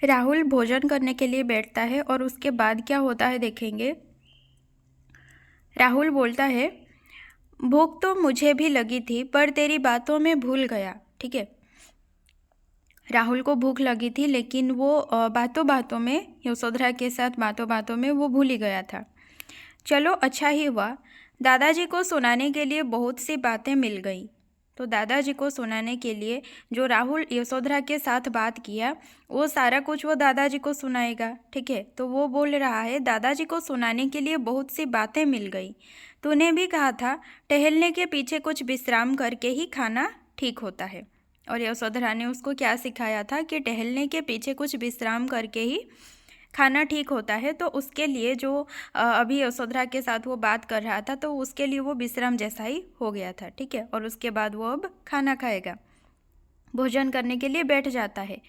राहुल भोजन करने के लिए बैठता है और उसके बाद क्या होता है देखेंगे। राहुल बोलता है, भूख तो मुझे भी लगी थी पर तेरी बातों में भूल गया। ठीक है, राहुल को भूख लगी थी लेकिन वो बातों बातों में, यशोधरा के साथ बातों बातों में वो भूल ही गया था। चलो अच्छा ही हुआ, दादाजी को सुनाने के लिए बहुत सी बातें मिल गई। तो दादाजी को सुनाने के लिए जो राहुल यशोधरा के साथ बात किया वो सारा कुछ वो दादाजी को सुनाएगा। ठीक है, तो वो बोल रहा है, दादाजी को सुनाने के लिए बहुत सी बातें मिल गई। तूने भी कहा था टहलने के पीछे कुछ विश्राम करके ही खाना ठीक होता है। और यशोधरा ने उसको क्या सिखाया था कि टहलने के पीछे कुछ विश्राम करके ही खाना ठीक होता है। तो उसके लिए जो अभी यशोधरा के साथ वो बात कर रहा था तो उसके लिए वो विश्राम जैसा ही हो गया था। ठीक है, और उसके बाद वो अब खाना खाएगा, भोजन करने के लिए बैठ जाता है।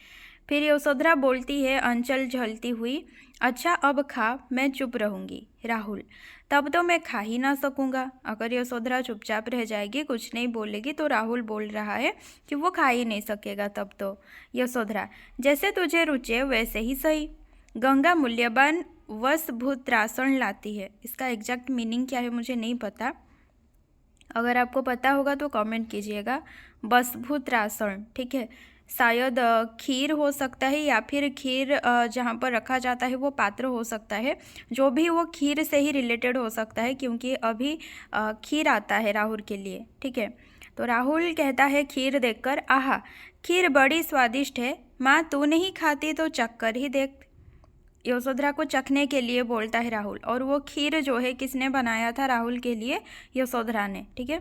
फिर यशोधरा बोलती है अंचल झलती हुई, अच्छा अब खा, मैं चुप रहूँगी। राहुल, तब तो मैं खा ही ना सकूँगा। अगर यशोधरा चुपचाप रह जाएगी, कुछ नहीं बोलेगी, तो राहुल बोल रहा है कि वो खा ही नहीं सकेगा तब तो। यशोधरा, जैसे तुझे रुचे वैसे ही सही। गंगा मूल्यवान वसभूत्रासन लाती है। इसका एग्जैक्ट मीनिंग क्या है मुझे नहीं पता, अगर आपको पता होगा तो कमेंट कीजिएगा। वसभूत्रासन, ठीक है, शायद खीर हो सकता है या फिर खीर जहाँ पर रखा जाता है वो पात्र हो सकता है। जो भी वो खीर से ही रिलेटेड हो सकता है क्योंकि अभी खीर आता है राहुल के लिए। ठीक है, तो राहुल कहता है खीर देखकर, आहा खीर बड़ी स्वादिष्ट है, माँ तू नहीं खाती तो चख कर ही देख। यशोधरा को चखने के लिए बोलता है राहुल, और वो खीर जो है किसने बनाया था राहुल के लिए? यशोधरा ने। ठीक है,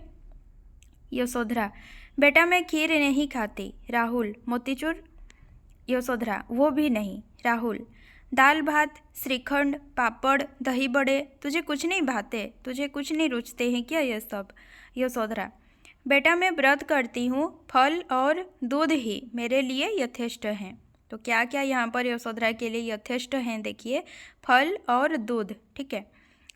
यशोधरा, बेटा मैं खीर नहीं खाती। राहुल, मोतीचूर? यशोधरा, वो भी नहीं। राहुल, दाल भात, श्रीखंड, पापड़, दही बड़े, तुझे कुछ नहीं भाते? तुझे कुछ नहीं रुचते हैं क्या ये सब? यशोधरा, बेटा मैं व्रत करती हूँ, फल और दूध ही मेरे लिए यथेष्ट हैं। तो क्या क्या यहाँ पर यशोधरा के लिए यथेष्ट हैं देखिए, फल और दूध। ठीक है।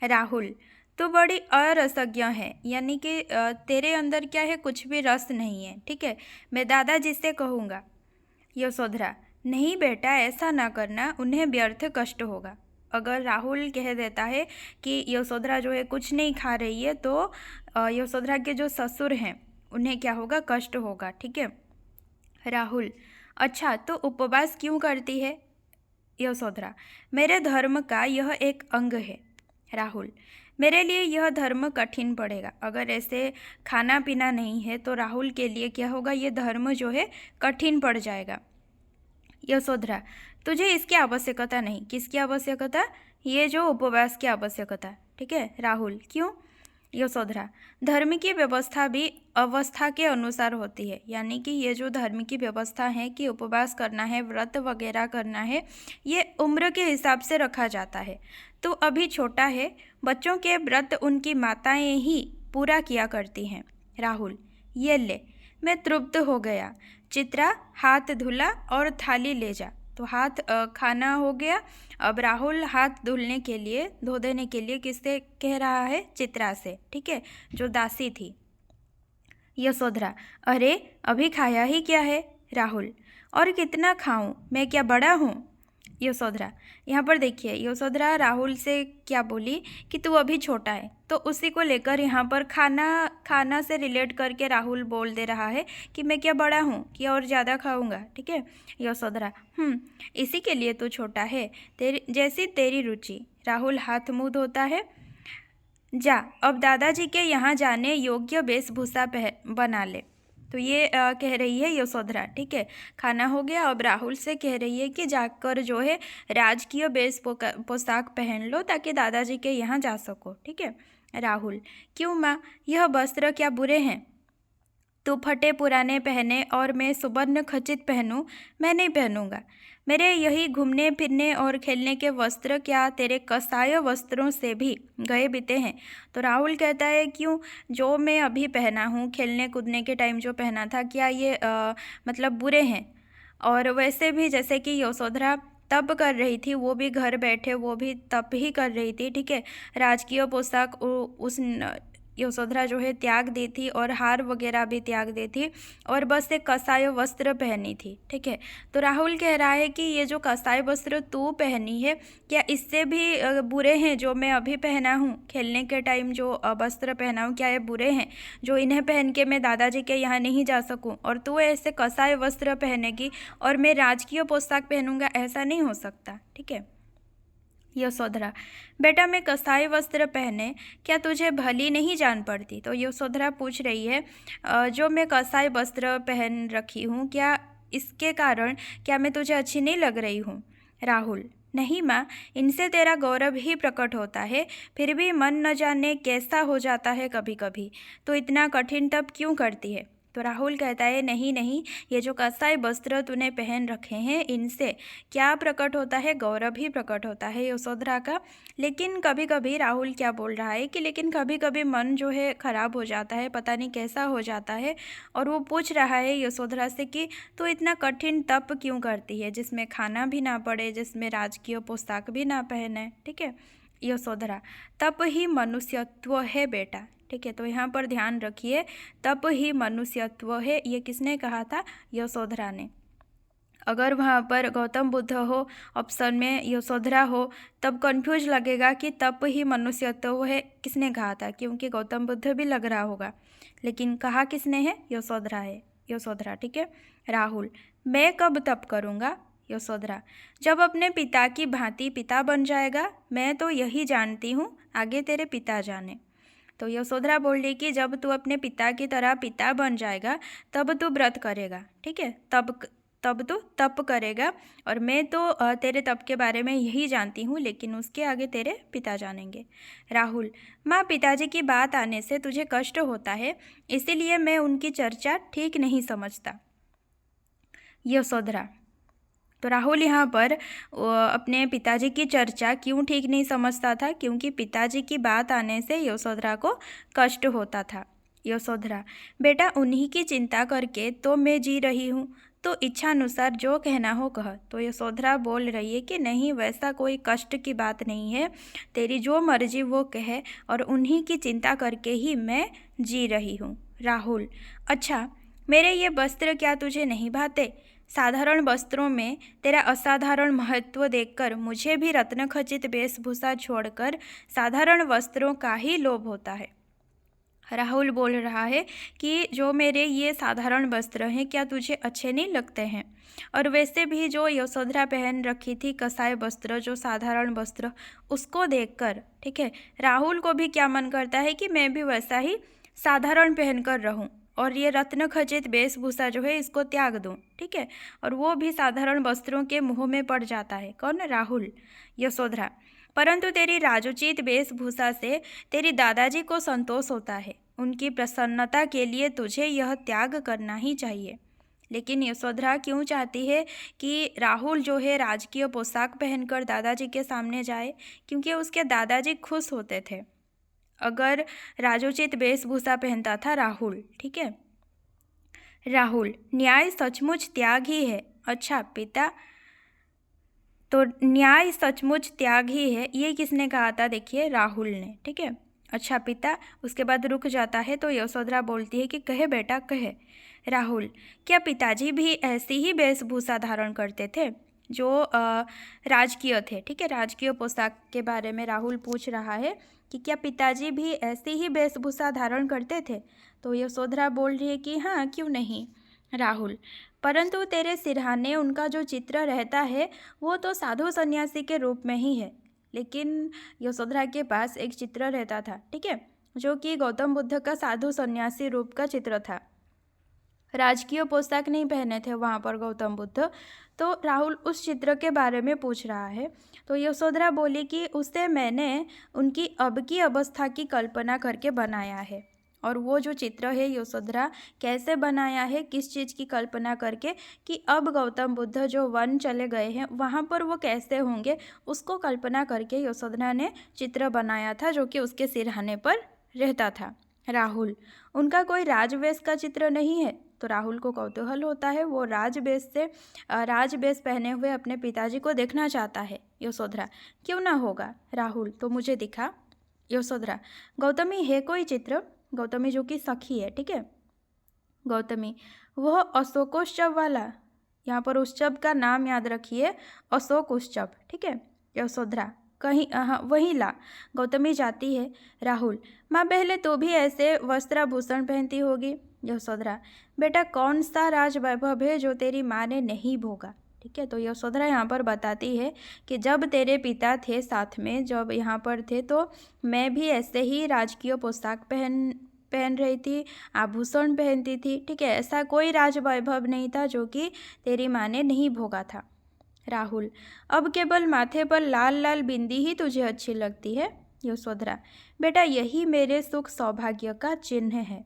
राहुल, तो बड़ी अरसज्ञ है, यानी कि तेरे अंदर क्या है, कुछ भी रस नहीं है। ठीक है, मैं दादाजी से कहूँगा। यशोधरा, नहीं बेटा ऐसा ना करना, उन्हें व्यर्थ कष्ट होगा। अगर राहुल कह देता है कि यशोधरा जो है कुछ नहीं खा रही है तो यशोधरा के जो ससुर हैं उन्हें क्या होगा, कष्ट होगा। ठीक है। राहुल, अच्छा तो उपवास क्यों करती है? यशोधरा, मेरे धर्म का यह एक अंग है। राहुल, मेरे लिए यह धर्म कठिन पड़ेगा। अगर ऐसे खाना पीना नहीं है तो राहुल के लिए क्या होगा, ये धर्म जो है कठिन पड़ जाएगा। यशोधरा, तुझे इसकी आवश्यकता नहीं। किसकी आवश्यकता? ये जो उपवास की आवश्यकता। ठीक है। राहुल, क्यों? यशोधरा, धर्म की व्यवस्था भी अवस्था के अनुसार होती है, यानी कि ये जो धर्म की व्यवस्था है कि उपवास करना है, व्रत वगैरह करना है, ये उम्र के हिसाब से रखा जाता है। तो अभी छोटा है, बच्चों के व्रत उनकी माताएं ही पूरा किया करती हैं। राहुल, ये ले, मैं तृप्त हो गया। चित्रा, हाथ धुला और थाली ले जा। तो हाथ खाना हो गया। अब राहुल हाथ धो देने के लिए किससे कह रहा है? चित्रा से। ठीक है, जो दासी थी। यशोधरा, अरे अभी खाया ही क्या है? राहुल, और कितना खाऊं, मैं क्या बड़ा हूँ? यशोधरा, यहाँ पर देखिए यशोधरा राहुल से क्या बोली कि तू अभी छोटा है, तो उसी को लेकर यहाँ पर खाना से रिलेट करके राहुल बोल दे रहा है कि मैं क्या बड़ा हूँ कि और ज़्यादा खाऊंगा। ठीक है। यशोधरा, इसी के लिए तू छोटा है, तेरी जैसी तेरी रुचि। राहुल हाथ मुँह धोता है। जा, अब दादाजी के यहाँ जाने योग्य वेशभूषा बना ले। तो ये कह रही है यशोधरा। ठीक है, खाना हो गया, अब राहुल से कह रही है कि जाकर जो है राजकीय पोशाक पहन लो ताकि दादाजी के यहाँ जा सको। ठीक है। राहुल, क्यों माँ, यह वस्त्र क्या बुरे हैं? तू फटे पुराने पहने और मैं सुवर्ण खचित पहनूं? मैं नहीं पहनूंगा। मेरे यही घूमने फिरने और खेलने के वस्त्र क्या तेरे कसाय वस्त्रों से भी गए बीते हैं? तो राहुल कहता है क्यों, जो मैं अभी पहना हूँ खेलने कूदने के टाइम जो पहना था, क्या ये मतलब बुरे हैं? और वैसे भी जैसे कि यशोधरा तप कर रही थी, वो भी घर बैठे वो भी तप ही कर रही थी। ठीक है, राजकीय पोशाक उस यशोधरा जो है त्याग दी थी और हार वगैरह भी त्याग दी थी और बस एक कसाय वस्त्र पहनी थी। ठीक है, तो राहुल कह रहा है कि ये जो कसाय वस्त्र तू पहनी है क्या इससे भी बुरे हैं जो मैं अभी पहना हूँ, खेलने के टाइम जो वस्त्र पहना हूँ क्या ये बुरे हैं जो इन्हें पहन के मैं दादाजी के यहाँ नहीं जा सकूँ और तू ऐसे कसाय वस्त्र पहनेगी और मैं राजकीय पोशाक पहनूंगा, ऐसा नहीं हो सकता। ठीक है, यशोधरा, बेटा मैं कसाई वस्त्र पहने क्या तुझे भली नहीं जान पड़ती? तो यशोधरा पूछ रही है जो मैं कसाई वस्त्र पहन रखी हूँ क्या इसके कारण क्या मैं तुझे अच्छी नहीं लग रही हूँ? राहुल, नहीं माँ, इनसे तेरा गौरव ही प्रकट होता है, फिर भी मन न जाने कैसा हो जाता है कभी कभी, तो इतना कठिन तप क्यों करती है? तो राहुल कहता है नहीं नहीं, ये जो कसाई वस्त्र तूने पहन रखे हैं इनसे क्या प्रकट होता है, गौरव ही प्रकट होता है यशोधरा का। लेकिन कभी कभी राहुल क्या बोल रहा है कि लेकिन कभी कभी मन जो है खराब हो जाता है, पता नहीं कैसा हो जाता है, और वो पूछ रहा है यशोधरा से कि तू इतना कठिन तप क्यों करती है जिसमें खाना भी ना पड़े, जिसमें राजकीय पोशाक भी ना पहने। ठीक है, यशोधरा, तप ही मनुष्यत्व है बेटा। ठीक है, तो यहाँ पर ध्यान रखिए, तप ही मनुष्यत्व है, ये किसने कहा था? यशोधरा ने। अगर वहाँ पर गौतम बुद्ध हो ऑप्शन में, यशोधरा हो, तब कंफ्यूज लगेगा कि तप ही मनुष्यत्व है किसने कहा था, क्योंकि गौतम बुद्ध भी लग रहा होगा, लेकिन कहा किसने है? यशोधरा है, यशोधरा। ठीक है, राहुल, मैं कब तप करूँगा? यशोधरा, जब अपने पिता की भांति पिता बन जाएगा, मैं तो यही जानती हूँ, आगे तेरे पिता जाने। तो यशोधरा बोल रही कि जब तू अपने पिता की तरह पिता बन जाएगा तब तू व्रत करेगा। ठीक है, तब तू तप करेगा, और मैं तो तेरे तप के बारे में यही जानती हूँ, लेकिन उसके आगे तेरे पिता जानेंगे। राहुल, माँ, पिताजी की बात आने से तुझे कष्ट होता है, इसीलिए मैं उनकी चर्चा ठीक नहीं समझता। यशोधरा, तो राहुल यहाँ पर अपने पिताजी की चर्चा क्यों ठीक नहीं समझता था? क्योंकि पिताजी की बात आने से यशोधरा को कष्ट होता था। यशोधरा, बेटा उन्हीं की चिंता करके तो मैं जी रही हूँ, तो इच्छानुसार जो कहना हो कह। तो यशोधरा बोल रही है कि नहीं, वैसा कोई कष्ट की बात नहीं है, तेरी जो मर्जी वो कहे, और उन्हीं की चिंता करके ही मैं जी रही हूँ। राहुल, अच्छा, मेरे ये वस्त्र क्या तुझे नहीं भाते? साधारण वस्त्रों में तेरा असाधारण महत्व देखकर मुझे भी रत्नखचित वेशभूषा छोड़कर साधारण वस्त्रों का ही लोभ होता है। राहुल बोल रहा है कि जो मेरे ये साधारण वस्त्र हैं क्या तुझे अच्छे नहीं लगते हैं? और वैसे भी जो यशोधरा पहन रखी थी कसाई वस्त्र, जो साधारण वस्त्र, उसको देखकर, ठीक है, राहुल को भी क्या मन करता है कि मैं भी वैसा ही साधारण पहनकर रहूं और ये रत्न खचित वेशभूषा जो है इसको त्याग दूं। ठीक है, और वो भी साधारण वस्त्रों के मुँह में पड़ जाता है। कौन? राहुल। यशोधरा, परंतु तेरी राजोचित वेशभूषा से तेरी दादाजी को संतोष होता है, उनकी प्रसन्नता के लिए तुझे यह त्याग करना ही चाहिए। लेकिन यशोधरा क्यों चाहती है कि राहुल जो है राजकीय पोशाक पहनकर दादाजी के सामने जाए? क्योंकि उसके दादाजी खुश होते थे अगर राजोचित वेशभूषा पहनता था राहुल। ठीक है, राहुल, न्याय सचमुच त्याग ही है। अच्छा पिता, तो न्याय सचमुच त्याग ही है, ये किसने कहा था? देखिए, राहुल ने। ठीक है, अच्छा पिता, उसके बाद रुक जाता है तो यशोधरा बोलती है कि कहे बेटा कहे। राहुल, क्या पिताजी भी ऐसी ही वेशभूषा धारण करते थे जो राजकीय थे? ठीक है, राजकीय पोशाक के बारे में राहुल पूछ रहा है कि क्या पिताजी भी ऐसी ही वेशभूषा धारण करते थे? तो यशोधरा बोल रही है कि हाँ, क्यों नहीं। राहुल, परंतु तेरे सिरहाने उनका जो चित्र रहता है वो तो साधु सन्यासी के रूप में ही है। लेकिन यशोधरा के पास एक चित्र रहता था, ठीक है, जो कि गौतम बुद्ध का साधु सन्यासी रूप का चित्र था। राजकीय पोशाक नहीं पहने थे वहाँ पर गौतम बुद्ध। तो राहुल उस चित्र के बारे में पूछ रहा है। तो यशोधरा बोली कि उससे मैंने उनकी अब की अवस्था की कल्पना करके बनाया है। और वो जो चित्र है यशोधरा कैसे बनाया है, किस चीज़ की कल्पना करके, कि अब गौतम बुद्ध जो वन चले गए हैं वहाँ पर वो कैसे होंगे, उसको कल्पना करके यशोधरा ने चित्र बनाया था जो कि उसके सिरहाने पर रहता था। राहुल, उनका कोई राजवेश का चित्र नहीं है? तो राहुल को कौतूहल होता है, वो राजवेश पहने हुए अपने पिताजी को देखना चाहता है। यशोधरा, क्यों ना होगा राहुल, तो मुझे दिखा। यशोधरा, गौतमी है कोई चित्र? गौतमी जो कि सखी है, ठीक है। गौतमी, वह अशोकोत्सव वाला, यहाँ पर उत्सव का नाम याद रखिए, अशोक उत्सव, ठीक है। यशोधरा, कहीं वहीं ला। गौतमी जाती है। राहुल, माँ पहले तो भी ऐसे वस्त्राभूषण पहनती होगी। यशोधरा, बेटा कौन सा राज वैभव है जो तेरी माँ ने नहीं भोगा, ठीक है। तो यशोधरा यहाँ पर बताती है कि जब तेरे पिता थे साथ में, जब यहाँ पर थे, तो मैं भी ऐसे ही राजकीय पोशाक पहन रही थी, आभूषण पहनती थी, ठीक है। ऐसा कोई राज वैभव नहीं था जो कि तेरी माँ ने नहीं भोगा था। राहुल, अब केवल माथे पर लाल लाल बिंदी ही तुझे अच्छी लगती है। यशोधरा, बेटा यही मेरे सुख सौभाग्य का चिन्ह है।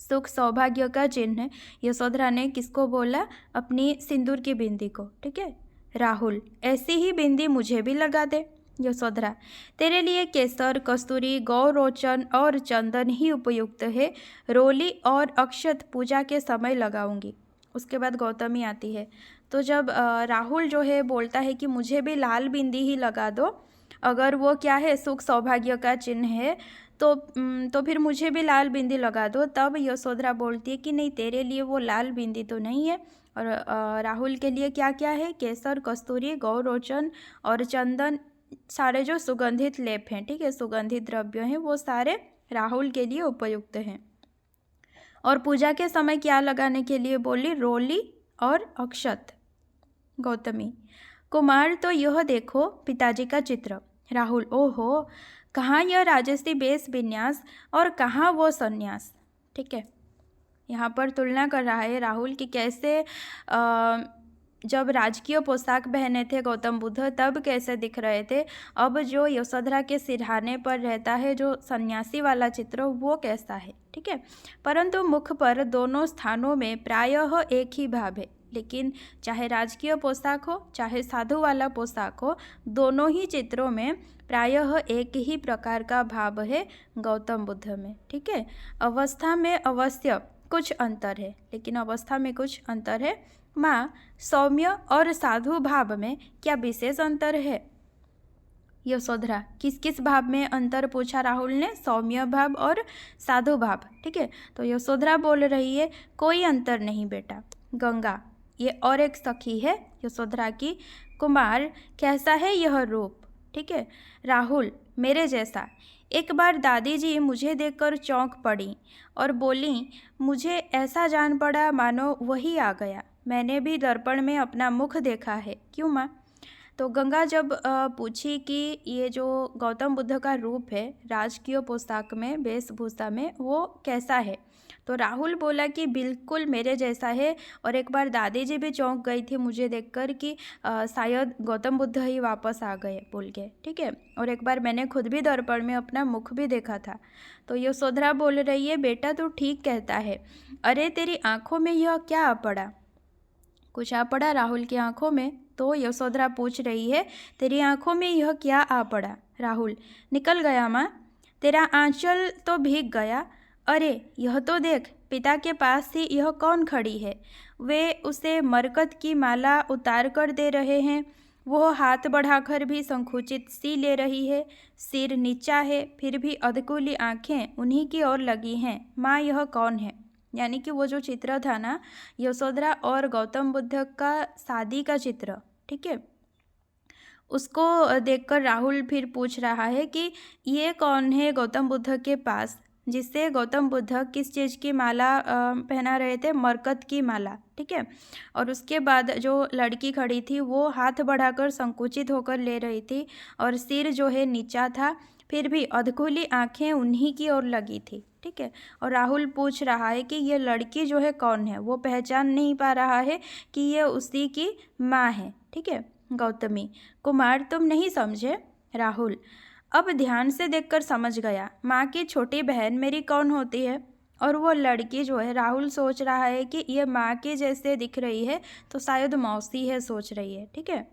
सुख सौभाग्य का चिन्ह, यशोधरा ने किसको बोला? अपनी सिंदूर की बिंदी को, ठीक है। राहुल, ऐसी ही बिंदी मुझे भी लगा दे। यशोधरा, तेरे लिए केसर, कस्तूरी, गौरोचन और चंदन ही उपयुक्त है। रोली और अक्षत पूजा के समय लगाऊंगी। उसके बाद गौतमी आती है। तो जब राहुल जो है बोलता है कि मुझे भी लाल बिंदी ही लगा दो, अगर वो क्या है, सुख सौभाग्य का चिन्ह है, तो फिर मुझे भी लाल बिंदी लगा दो। तब यशोधरा बोलती है कि नहीं, तेरे लिए वो लाल बिंदी तो नहीं है, और राहुल के लिए क्या क्या है? केसर, कस्तूरी, गौरोचन और चंदन, सारे जो सुगंधित लेप हैं, ठीक है, सुगंधित द्रव्य हैं, वो सारे राहुल के लिए उपयुक्त हैं। और पूजा के समय क्या लगाने के लिए बोली? रोली और अक्षत। गौतमी, कुमार तो यह देखो पिताजी का चित्र। राहुल, ओहो, कहाँ यह राजसी बेस विन्यास और कहाँ वो संन्यास, ठीक है। यहाँ पर तुलना कर रहा है राहुल कि कैसे जब राजकीय पोशाक पहने थे गौतम बुद्ध तब कैसे दिख रहे थे, अब जो यशोधरा के सिरहाने पर रहता है जो सन्यासी वाला चित्र, वो कैसा है, ठीक है। परंतु मुख पर दोनों स्थानों में प्रायः एक ही भाव है, लेकिन चाहे राजकीय पोशाक हो चाहे साधु वाला पोशाक हो, दोनों ही चित्रों में प्रायः एक ही प्रकार का भाव है गौतम बुद्ध में, ठीक है। अवस्था में अवश्य कुछ अंतर है, लेकिन अवस्था में कुछ अंतर है। माँ, सौम्य और साधु भाव में क्या विशेष अंतर है? यशोधरा, किस किस भाव में अंतर पूछा राहुल ने? सौम्य भाव और साधु भाव, ठीक है। तो यशोधरा बोल रही है कोई अंतर नहीं बेटा। गंगा, ये और एक सखी है यशोधरा की। कुमार, कैसा है यह रूप, ठीक है। राहुल, मेरे जैसा। एक बार दादी जी मुझे देखकर चौंक पड़ी और बोली, मुझे ऐसा जान पड़ा मानो वही आ गया। मैंने भी दर्पण में अपना मुख देखा है। क्यों माँ? तो गंगा जब पूछी कि ये जो गौतम बुद्ध का रूप है राजकीय पोशाक में, वेशभूषा में, वो कैसा है, तो राहुल बोला कि बिल्कुल मेरे जैसा है। और एक बार दादी जी भी चौंक गई थी मुझे देखकर कि शायद गौतम बुद्ध ही वापस आ गए बोल के, ठीक है। और एक बार मैंने खुद भी दर्पण में अपना मुख भी देखा था। तो यशोधरा बोल रही है, बेटा तू ठीक कहता है। अरे तेरी आँखों में यह क्या आ पड़ा? कुछ आ पड़ा राहुल की आंखों में? तो यशोधरा पूछ रही है, तेरी आंखों में यह क्या आ पड़ा? राहुल, निकल गया माँ, तेरा आंचल तो भीग गया। अरे यह तो देख, पिता के पास ही यह कौन खड़ी है? वे उसे मरकत की माला उतार कर दे रहे हैं। वो हाथ बढ़ाकर भी संकुचित सी ले रही है, सिर नीचा है, फिर भी अधकुली आंखें उन्हीं की ओर लगी हैं। माँ, यह कौन है? यानी कि वो जो चित्र था ना यशोधरा और गौतम बुद्ध का शादी का चित्र, ठीक है, उसको देखकर राहुल फिर पूछ रहा है कि ये कौन है गौतम बुद्ध के पास, जिससे गौतम बुद्ध किस चीज़ की माला पहना रहे थे? मरकत की माला, ठीक है। और उसके बाद जो लड़की खड़ी थी वो हाथ बढ़ाकर संकुचित होकर ले रही थी और सिर जो है नीचा था, फिर भी अधखुली आंखें उन्हीं की ओर लगी थी, ठीक है। और राहुल पूछ रहा है कि ये लड़की जो है कौन है, वो पहचान नहीं पा रहा है कि ये उसी की माँ है, ठीक है। गौतमी, कुमार तुम नहीं समझे? राहुल, अब ध्यान से देखकर समझ गया। माँ की छोटी बहन मेरी कौन होती है? और वो लड़की जो है, राहुल सोच रहा है कि ये माँ के जैसे दिख रही है तो शायद मौसी है, सोच रही है, ठीक है,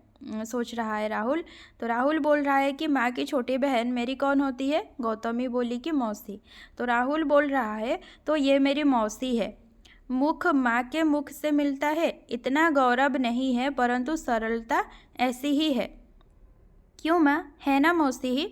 सोच रहा है राहुल। तो राहुल बोल रहा है कि माँ की छोटी बहन मेरी कौन होती है? गौतमी बोली कि मौसी। तो राहुल बोल रहा है तो ये मेरी मौसी है। मुख माँ के मुख से मिलता है, इतना गौरव नहीं है परंतु सरलता ऐसी ही है। क्यों माँ, है ना मौसी ही?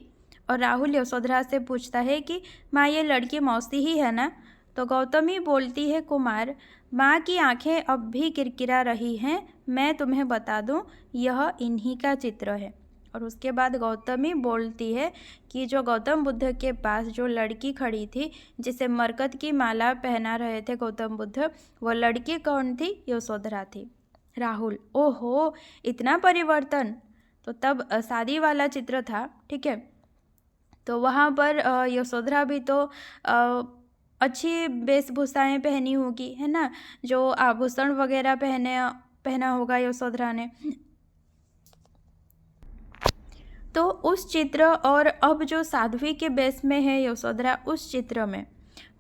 और राहुल यशोधरा से पूछता है कि माँ, ये लड़की मौसी ही है ना? तो गौतमी बोलती है, कुमार, माँ की आंखें अब भी किरकिरा रही हैं, मैं तुम्हें बता दूं, यह इन्हीं का चित्र है। और उसके बाद गौतमी बोलती है कि जो गौतम बुद्ध के पास जो लड़की खड़ी थी, जिसे मरकत की माला पहना रहे थे गौतम बुद्ध, वो लड़की कौन थी? यशोधरा थी। राहुल, ओहो, इतना परिवर्तन! तो तब शादी वाला चित्र था, ठीक है। तो वहाँ पर यशोधरा भी तो अच्छी वेशभूषाएं पहनी होगी, है ना, जो आभूषण वगैरह पहना होगा यशोधरा ने। तो उस चित्र और अब जो साध्वी के वेश में है यशोधरा, उस चित्र में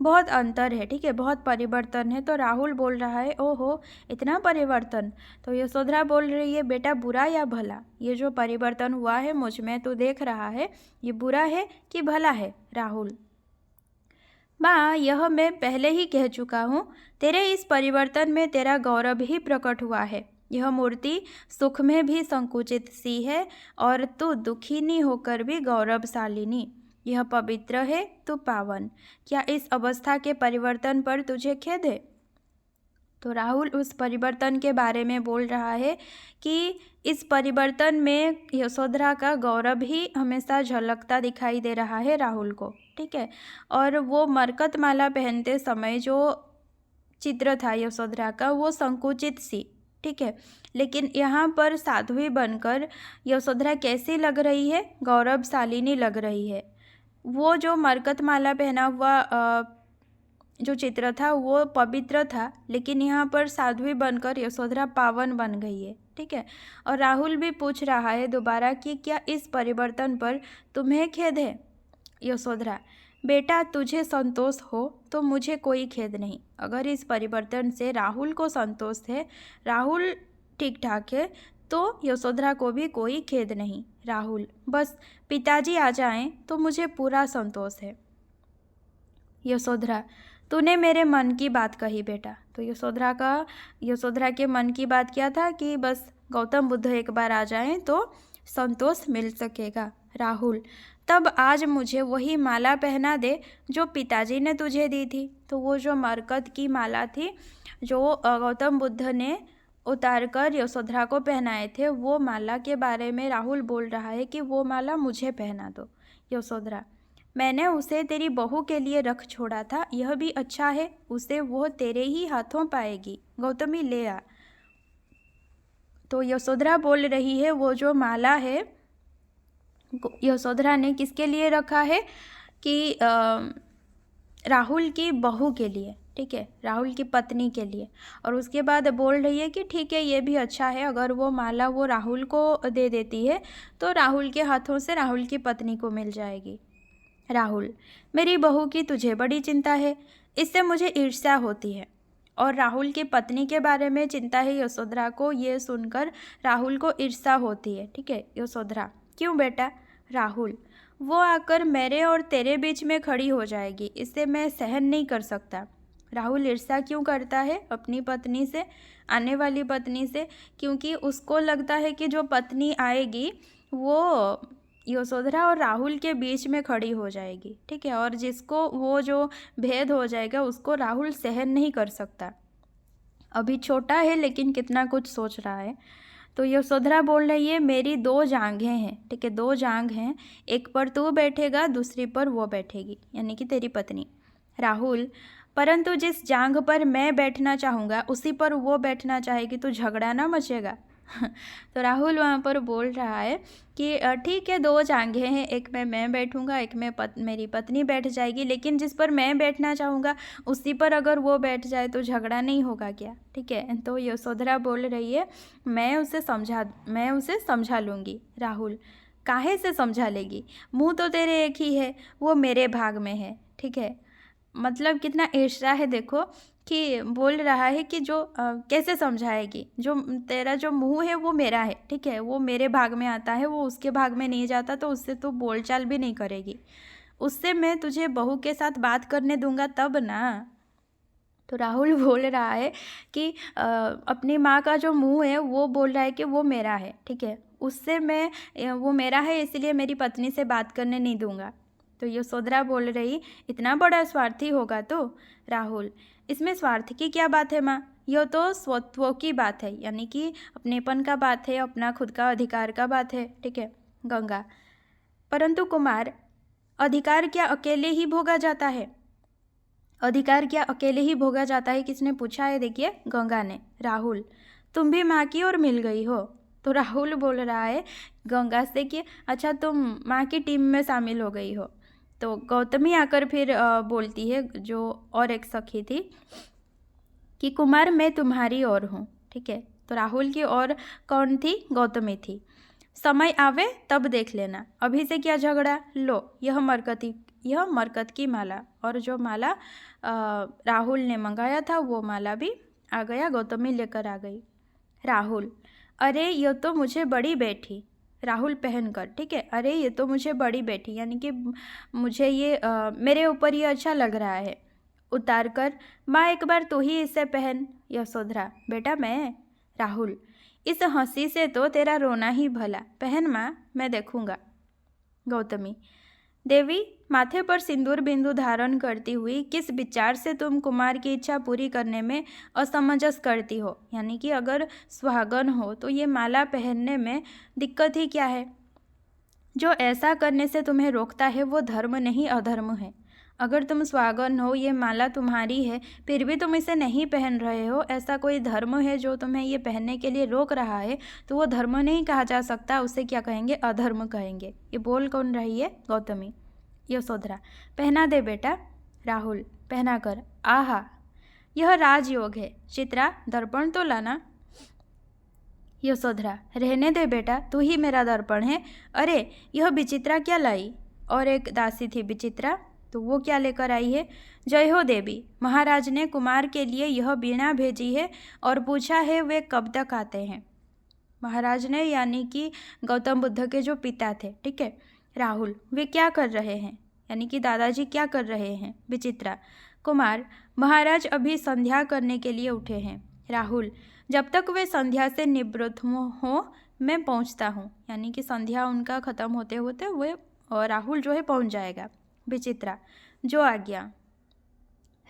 बहुत अंतर है, ठीक है, बहुत परिवर्तन है। तो राहुल बोल रहा है, ओहो, इतना परिवर्तन! तो यशोधरा बोल रही है, बेटा, बुरा या भला? ये जो परिवर्तन हुआ है मुझ में, तू देख रहा है, ये बुरा है कि भला है? राहुल, माँ, यह मैं पहले ही कह चुका हूँ, तेरे इस परिवर्तन में तेरा गौरव ही प्रकट हुआ है। यह मूर्ति सुख में भी संकुचित सी है और तू दुखिनी होकर भी गौरवशालिनी। यह पवित्र है, तू पावन। क्या इस अवस्था के परिवर्तन पर तुझे खेद है? तो राहुल उस परिवर्तन के बारे में बोल रहा है कि इस परिवर्तन में यशोधरा का गौरव ही हमेशा झलकता दिखाई दे रहा है राहुल को, ठीक है। और वो मरकत माला पहनते समय जो चित्र था यशोधरा का, वो संकुचित सी, ठीक है, लेकिन यहाँ पर साध्वी बनकर यशोधरा कैसी लग रही है? गौरवशालिनी लग रही है। वो जो मरकत माला पहना हुआ जो चित्र था वो पवित्र था, लेकिन यहाँ पर साध्वी बनकर यशोधरा पावन बन गई है, ठीक है। और राहुल भी पूछ रहा है दोबारा कि क्या इस परिवर्तन पर तुम्हें खेद है? यशोधरा, बेटा, तुझे संतोष हो तो मुझे कोई खेद नहीं। अगर इस परिवर्तन से राहुल को संतोष है, राहुल ठीक ठाक है, तो यशोधरा को भी कोई खेद नहीं। राहुल, बस पिताजी आ जाएं तो मुझे पूरा संतोष है। यशोधरा, तूने मेरे मन की बात कही बेटा। तो यशोधरा के मन की बात क्या था कि बस गौतम बुद्ध एक बार आ जाएं तो संतोष मिल सकेगा। राहुल, तब आज मुझे वही माला पहना दे जो पिताजी ने तुझे दी थी। तो वो जो मरकत की माला थी जो गौतम बुद्ध ने उतार कर यशोधरा को पहनाए थे, वो माला के बारे में राहुल बोल रहा है कि वो माला मुझे पहना दो। यशोधरा, मैंने उसे तेरी बहू के लिए रख छोड़ा था, यह भी अच्छा है, उसे वो तेरे ही हाथों पाएगी। गौतमी, ले आ। तो यशोधरा बोल रही है, वो जो माला है यशोधरा ने किसके लिए रखा है कि राहुल की बहू के लिए, ठीक है, राहुल की पत्नी के लिए। और उसके बाद बोल रही है कि ठीक है, ये भी अच्छा है, अगर वो माला वो राहुल को दे देती है तो राहुल के हाथों से राहुल की पत्नी को मिल जाएगी। राहुल, मेरी बहू की तुझे बड़ी चिंता है, इससे मुझे ईर्ष्या होती है। और राहुल की पत्नी के बारे में चिंता है यशोधरा को, ये सुनकर राहुल को ईर्ष्या होती है, ठीक है। यशोधरा, क्यों बेटा? राहुल, वो आकर मेरे और तेरे बीच में खड़ी हो जाएगी, इसे मैं सहन नहीं कर सकता। राहुल ईर्ष्या क्यों करता है अपनी पत्नी से, आने वाली पत्नी से? क्योंकि उसको लगता है कि जो पत्नी आएगी वो यशोधरा और राहुल के बीच में खड़ी हो जाएगी, ठीक है, और जिसको वो जो भेद हो जाएगा उसको राहुल सहन नहीं कर सकता। अभी छोटा है लेकिन कितना कुछ सोच रहा है। तो यशोधरा बोल रही है, मेरी 2 जांघें हैं, ठीक है, 2 जांघ हैं, एक पर तू बैठेगा, दूसरी पर वो बैठेगी, यानी कि तेरी पत्नी। राहुल, परंतु जिस जांघ पर मैं बैठना चाहूँगा उसी पर वो बैठना चाहेगी, तो झगड़ा ना मचेगा। तो राहुल वहाँ पर बोल रहा है कि ठीक है, 2 जांघें हैं, एक में मैं बैठूंगा, एक में मेरी पत्नी बैठ जाएगी, लेकिन जिस पर मैं बैठना चाहूँगा उसी पर अगर वो बैठ जाए तो झगड़ा नहीं होगा क्या? ठीक है। तो यशोधरा बोल रही है, मैं उसे समझा लूँगी। राहुल, काहे से समझा लेगी? मुँह तो तेरे एक ही है, वो मेरे भाग में है, ठीक है। मतलब कितना ईर्ष्या है देखो, कि बोल रहा है कि जो कैसे समझाएगी, जो तेरा जो मुंह है वो मेरा है, ठीक है, वो मेरे भाग में आता है, वो उसके भाग में नहीं जाता, तो उससे तो बोलचाल भी नहीं करेगी, उससे मैं तुझे बहू के साथ बात करने दूंगा तब ना। तो राहुल बोल रहा है कि अपनी माँ का जो मुंह है वो बोल रहा है कि वो मेरा है, ठीक है, उससे मैं वो मेरा है इसलिए मेरी पत्नी से बात करने नहीं दूंगा। तो यशोधरा बोल रही, इतना बड़ा स्वार्थी होगा तो? राहुल, इसमें स्वार्थ की क्या बात है माँ, यह तो स्वत्व की बात है, यानी कि अपनेपन का बात है, अपना खुद का अधिकार का बात है, ठीक है। गंगा, परंतु कुमार, अधिकार क्या अकेले ही भोगा जाता है? अधिकार क्या अकेले ही भोगा जाता है, किसने पूछा है? देखिए, गंगा ने। राहुल, तुम भी माँ की ओर मिल गई हो। तो राहुल बोल रहा है गंगा से कि अच्छा तुम माँ की टीम में शामिल हो गई हो। तो गौतमी आकर फिर बोलती है, जो और एक सखी थी, कि कुमार मैं तुम्हारी ओर हूँ, ठीक है। तो राहुल की ओर कौन थी? गौतमी थी। समय आवे तब देख लेना, अभी से क्या झगड़ा। लो, यह मरकत की माला, और जो माला राहुल ने मंगाया था वो माला भी आ गया, गौतमी लेकर आ गई। राहुल, अरे ये तो मुझे बड़ी बैठी। राहुल पहनकर, ठीक है, अरे ये तो मुझे बड़ी बैठी, यानी कि मुझे ये मेरे ऊपर ये अच्छा लग रहा है। उतार कर, माँ एक बार तू ही इसे पहन। यशोधरा, बेटा मैं। राहुल, इस हंसी से तो तेरा रोना ही भला, पहन माँ, मैं देखूंगा। गौतमी, देवी, माथे पर सिंदूर बिंदु धारण करती हुई किस विचार से तुम कुमार की इच्छा पूरी करने में असमंजस करती हो? यानी कि अगर सुहागन हो तो ये माला पहनने में दिक्कत ही क्या है? जो ऐसा करने से तुम्हें रोकता है वो धर्म नहीं अधर्म है। अगर तुम सुहागन हो, ये माला तुम्हारी है, फिर भी तुम इसे नहीं पहन रहे हो, ऐसा कोई धर्म है जो तुम्हें ये पहनने के लिए रोक रहा है, तो वो धर्म नहीं कहा जा सकता, उसे क्या कहेंगे? अधर्म कहेंगे। ये बोल कौन रही है? गौतमी। यशोधरा, पहना दे बेटा। राहुल, पहना कर, आहा, यह राजयोग है। चित्रा, दर्पण तो लाना। यशोधरा, रहने दे बेटा, तू ही मेरा दर्पण है। अरे, यह विचित्रा क्या लाई? और एक दासी थी विचित्रा, तो वो क्या लेकर आई है? जय हो देवी, महाराज ने कुमार के लिए यह वीणा भेजी है और पूछा है वे कब तक आते हैं। महाराज ने, यानी कि गौतम बुद्ध के जो पिता थे, ठीक है। राहुल, वे क्या कर रहे हैं? यानी कि दादाजी क्या कर रहे हैं? विचित्रा, कुमार, महाराज अभी संध्या करने के लिए उठे हैं। राहुल, जब तक वे संध्या से निवृत्त हो मैं पहुंचता हूँ, यानी कि संध्या उनका खत्म होते होते वे राहुल जो है पहुंच जाएगा। विचित्रा, जो आज्ञा।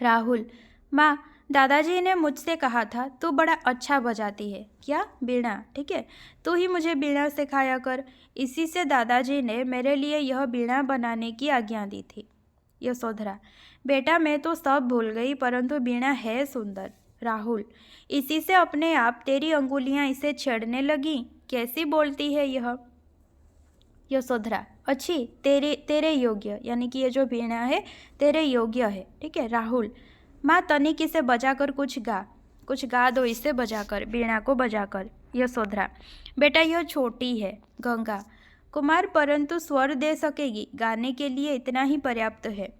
राहुल, माँ, दादाजी ने मुझसे कहा था तू बड़ा अच्छा बजाती है। क्या? बीणा, ठीक है, तू ही मुझे बीणा सिखाया कर। इसी से दादाजी ने मेरे लिए यह बीणा बनाने की आज्ञा दी थी। यशोधरा, बेटा मैं तो सब भूल गई, परंतु बीणा है सुंदर। राहुल, इसी से अपने आप तेरी अंगुलियां इसे छेड़ने लगी, कैसी बोलती है यह। यशोधरा, अच्छी, तेरे योग्य, यानी कि ये जो वीणा है तेरे योग्य है, ठीक है। राहुल, माँ तनिक इसे बजाकर कुछ गा दो, इसे बजाकर, वीणा को बजाकर। यशोधरा, बेटा यह छोटी है। गंगा, कुमार, परंतु स्वर दे सकेगी, गाने के लिए इतना ही पर्याप्त है।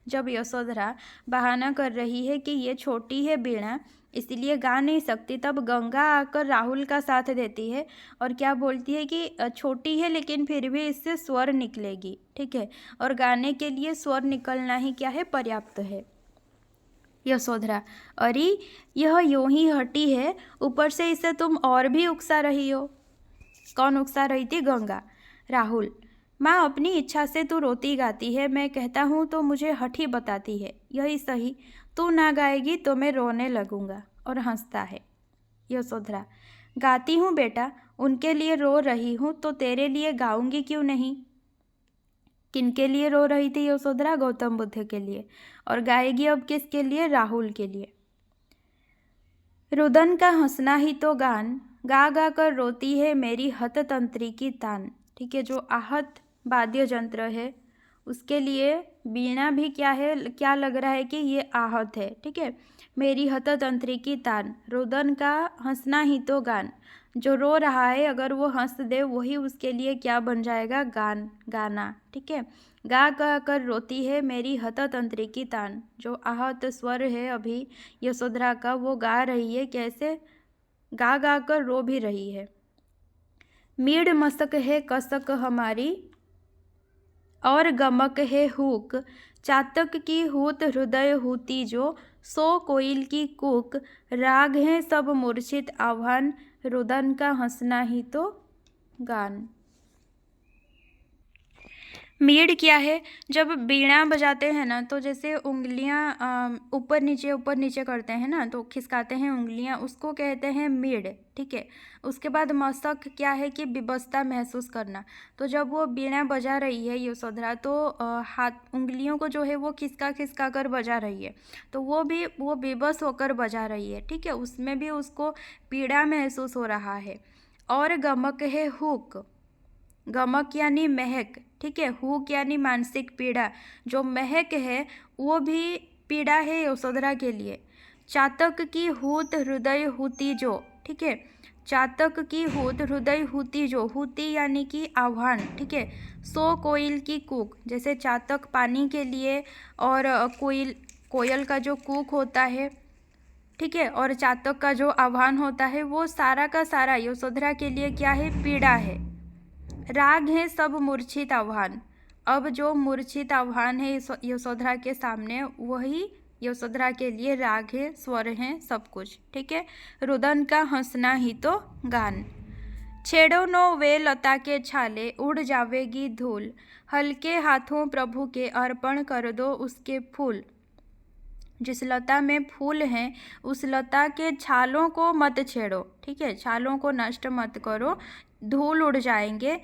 जब यशोधरा बहाना कर रही है कि ये छोटी है वीणा इसलिए गा नहीं सकती, तब गंगा आकर राहुल का साथ देती है और क्या बोलती है कि छोटी है लेकिन फिर भी इससे स्वर निकलेगी, ठीक है, और गाने के लिए स्वर निकलना ही क्या है? पर्याप्त है। यशोधरा, अरे यह यूं ही हटी है, ऊपर से इसे तुम और भी उकसा रही हो। कौन उकसा रही थी? गंगा। राहुल, माँ अपनी इच्छा से तू रोती गाती है, मैं कहता हूँ तो मुझे हठी बताती है। यही सही, तू ना गाएगी तो मैं रोने लगूंगा। और हंसता है। यशोधरा, गाती हूँ बेटा, उनके लिए रो रही हूँ तो तेरे लिए गाऊंगी क्यों नहीं। किनके लिए रो रही थी यशोधरा? गौतम बुद्ध के लिए। और गाएगी अब किसके लिए? राहुल के लिए। रुदन का हंसना ही तो गान, गा गा कर रोती है मेरी हततंत्री की तान, ठीक है, जो आहत वाद्य यंत्र है उसके लिए वीणा भी क्या है, क्या लग रहा है कि ये आहत है, ठीक है। मेरी हततंत्री की तान, रुदन का हंसना ही तो गान, जो रो रहा है अगर वो हंस दे वही उसके लिए क्या बन जाएगा? गान, गाना, ठीक है। गा गा कर रोती है मेरी हततंत्री की तान, जो आहत स्वर है अभी यशोधरा का, वो गा रही है, कैसे? गा गा कर रो भी रही है। मीड़ मसक है कसक हमारी और गमक है हुक, चातक की हूत हृदय हूती जो, सो कोयल की कूक, राग है सब मूर्छित आह्वान, रुदन का हंसना ही तो गान। मीड़ क्या है? जब बीड़ा बजाते हैं ना तो जैसे उंगलियां ऊपर नीचे करते हैं ना, तो खिसकाते हैं उंगलियां, उसको कहते हैं मीड़। ठीक है। उसके बाद मशक क्या है कि विवशता महसूस करना। तो जब वो बीड़ा बजा रही है यशोधरा तो हाथ उंगलियों को जो है वो खिसका कर बजा रही है, तो वो विवश होकर बजा रही है। ठीक है। उसमें भी उसको पीड़ा महसूस हो रहा है। और गमक है हुक। गमक यानी महक। ठीक है। हुक यानी मानसिक पीड़ा। जो महक है वो भी पीड़ा है यशोधरा के लिए। चातक की हूत हृदय हुती जो। ठीक है। चातक की हूत हृदय हुती जो, हुती यानी कि आह्वान। ठीक है। सो कोयल की कूक, जैसे चातक पानी के लिए और कोयल का जो कूक होता है, ठीक है, और चातक का जो आह्वान होता है, वो सारा का सारा यशोधरा के लिए क्या है? पीड़ा है। राग है सब मूर्छित आह्वान। अब जो मूर्छित आह्वान है यशोधरा के सामने, वही यशोधरा के लिए राग है, स्वर है, सब कुछ। ठीक है। रुदन का हंसना ही तो गान। छेड़ो नो वे लता के छाले, उड़ जावेगी धूल, हल्के हाथों प्रभु के अर्पण कर दो उसके फूल। जिस लता में फूल हैं उस लता के छालों को मत छेड़ो। ठीक है। छालों को नष्ट मत करो, धूल उड़ जाएंगे।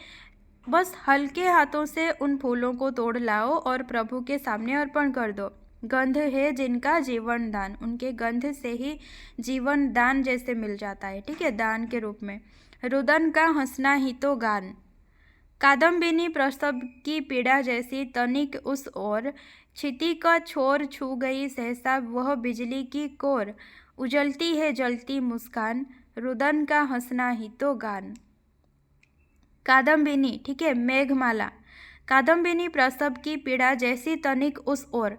बस हल्के हाथों से उन फूलों को तोड़ लाओ और प्रभु के सामने अर्पण कर दो। गंध है जिनका जीवन दान, उनके गंध से ही जीवन दान जैसे मिल जाता है। ठीक है। दान के रूप में। रुदन का हंसना ही तो गान। कादम्बिनी प्रसव की पीड़ा जैसी तनिक उस ओर, क्षिति का छोर छू गई सहसा वह बिजली की कोर, उजलती है जलती मुस्कान, रुदन का हंसना ही तो गान। कादम्बिनी, ठीक है, मेघमाला। कादम्बिनी प्रसव की पीड़ा जैसी तनिक उस ओर,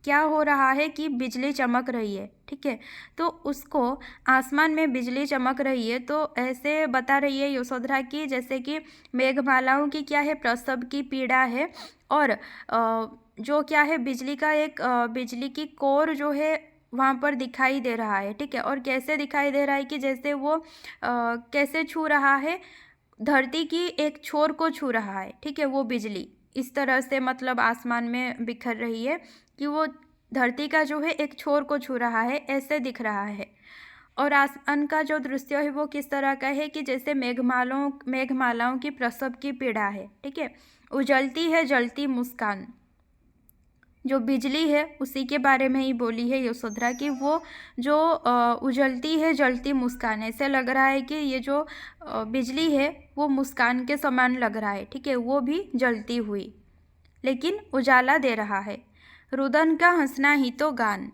क्या हो रहा है कि बिजली चमक रही है। ठीक है। तो उसको आसमान में बिजली चमक रही है, तो ऐसे बता रही है यशोधरा की जैसे कि मेघमालाओं की क्या है? प्रसव की पीड़ा है। और जो क्या है? बिजली का एक बिजली की कोर जो है वहाँ पर दिखाई दे रहा है। ठीक है। और कैसे दिखाई दे रहा है कि जैसे वो कैसे छू रहा है? धरती की एक छोर को छू रहा है। ठीक है। वो बिजली इस तरह से मतलब आसमान में बिखर रही है कि वो धरती का जो है एक छोर को छू रहा है, ऐसे दिख रहा है। और आसमान का जो दृश्य है वो किस तरह का है कि जैसे मेघमालाओं की प्रसव की पीड़ा है। ठीक है। उजलती है जलती मुस्कान, जो बिजली है उसी के बारे में ही बोली है यशोधरा की। वो जो उजलती है जलती मुस्कान, ऐसे लग रहा है कि ये जो बिजली है वो मुस्कान के समान लग रहा है। ठीक है। वो भी जलती हुई लेकिन उजाला दे रहा है। रुदन का हंसना ही तो गान।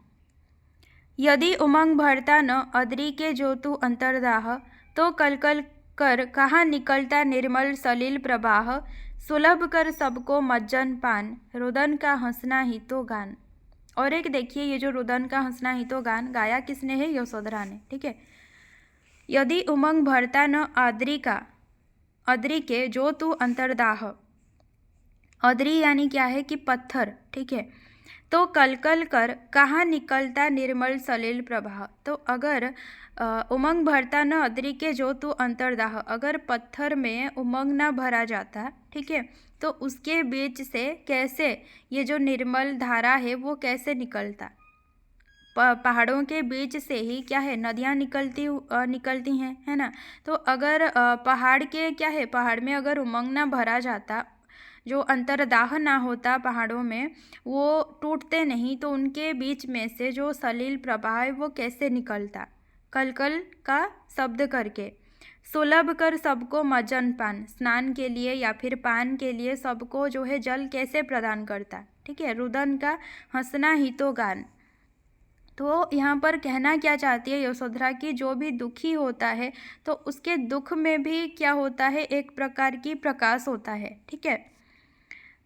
यदि उमंग भरता न अदरी के जो तू अंतर्दाह, तो कलकल कर कहाँ निकलता निर्मल सलिल प्रवाह, सुलभ कर सबको मज्जन पान, रुदन का हंसना ही तो गान। और एक देखिए, ये जो रुदन का हंसना ही तो गान गाया किसने है? यशोधरा ने। ठीक है। यदि उमंग भरता न अदरी के जो तू अंतर्दाह, अदरी यानी क्या है कि पत्थर। ठीक है। तो कलकल कर कहाँ निकलता निर्मल सलिल प्रवाह, तो अगर उमंग भरता न अदरी के जो तू अंतर्दाह, अगर पत्थर में उमंग ना भरा जाता, ठीक है, तो उसके बीच से कैसे ये जो निर्मल धारा है वो कैसे निकलता? पहाड़ों के बीच से ही क्या है? नदियाँ निकलती हैं, है ना। तो अगर पहाड़ के क्या है, पहाड़ में अगर उमंग ना भरा जाता, जो अंतर्दाह ना होता पहाड़ों में, वो टूटते नहीं, तो उनके बीच में से जो सलील प्रवाह है वो कैसे निकलता? कलकल का शब्द करके। सुलभ कर सबको मज्जन पान, स्नान के लिए या फिर पान के लिए सबको जो है जल कैसे प्रदान करता? ठीक है। रुदन का हंसना ही तो गान। तो यहाँ पर कहना क्या चाहती है यशोधरा की, जो भी दुखी होता है तो उसके दुख में भी क्या होता है? एक प्रकार की प्रकाश होता है। ठीक है।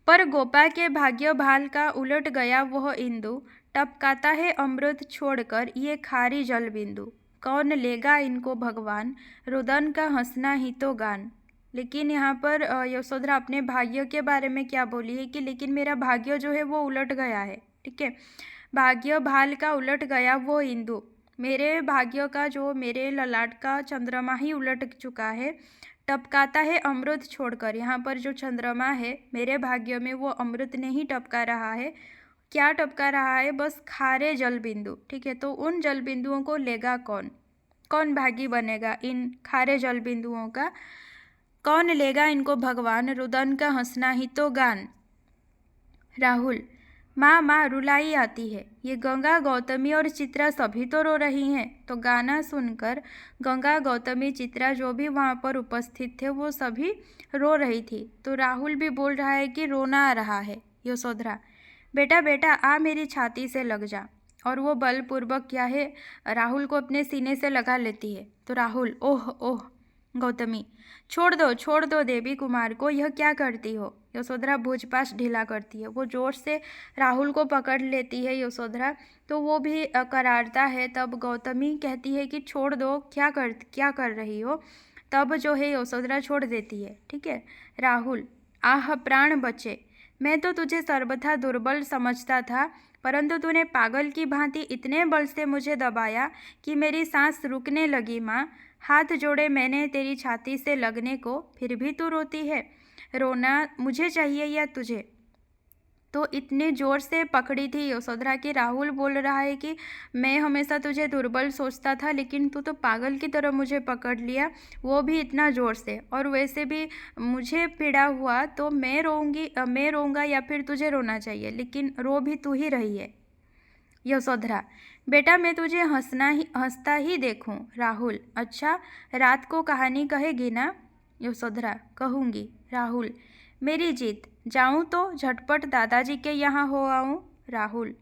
पर गोपा के भाग्य भाल का उलट गया वह इंदु, टपकाता है अमृत छोड़कर ये खारी जल बिंदु, कौन लेगा इनको भगवान, रुदन का हंसना ही तो गान। लेकिन यहाँ पर यशोधरा अपने भाग्य के बारे में क्या बोली है कि लेकिन मेरा भाग्य जो है वो उलट गया है। ठीक है, भाग्य भाल का उलट गया वो इंदु, मेरे भाग्य का जो मेरे ललाट का चंद्रमा ही उलट चुका है, टपकाता है अमृत छोड़कर। यहाँ पर जो चंद्रमा है मेरे भाग्य में वो अमृत नहीं टपका रहा है। क्या टपका रहा है? बस खारे जल बिंदु। ठीक है, तो उन जल बिंदुओं को लेगा कौन? कौन भागी बनेगा इन खारे जल बिंदुओं का? कौन लेगा इनको? भगवान। रुदन का हंसना ही तो गान। राहुल, माँ माँ रुलाई आती है, ये गंगा गौतमी और चित्रा सभी तो रो रही हैं। तो गाना सुनकर गंगा गौतमी चित्रा जो भी वहाँ पर उपस्थित थे वो सभी रो रही थी। तो राहुल भी बोल रहा है कि रोना आ रहा है। यशोधरा, बेटा बेटा आ मेरी छाती से लग जा। और वो बलपूर्वक क्या है, राहुल को अपने सीने से लगा लेती है। तो राहुल, ओह ओह। गौतमी, छोड़ दो देवी कुमार को, यह क्या करती हो? यशोधरा भुजपाश ढीला करती है, वो जोर से राहुल को पकड़ लेती है यशोधरा, तो वो भी करारता है। तब गौतमी कहती है कि छोड़ दो, क्या कर रही हो? तब जो है यशोधरा छोड़ देती है। ठीक है, राहुल, आह प्राण बचे, मैं तो तुझे सर्वथा दुर्बल समझता था, परंतु तूने पागल की भांति इतने बल से मुझे दबाया कि मेरी सांस रुकने लगी। माँ, हाथ जोड़े मैंने तेरी छाती से लगने को, फिर भी तू रोती है। रोना मुझे चाहिए या तुझे? तो इतने ज़ोर से पकड़ी थी यशोधरा कि राहुल बोल रहा है कि मैं हमेशा तुझे दुर्बल सोचता था, लेकिन तू तो पागल की तरह मुझे पकड़ लिया, वो भी इतना ज़ोर से। और वैसे भी मुझे पीड़ा हुआ तो मैं रोऊंगा या फिर तुझे रोना चाहिए, लेकिन रो भी तू ही रही है। यशोधरा, बेटा मैं तुझे हंसता ही देखूं। राहुल, अच्छा रात को कहानी कहेगी ना? यशोधरा, कहूँगी। राहुल, मेरी जीत, जाऊं तो झटपट दादाजी के यहाँ हो आऊं। राहुल,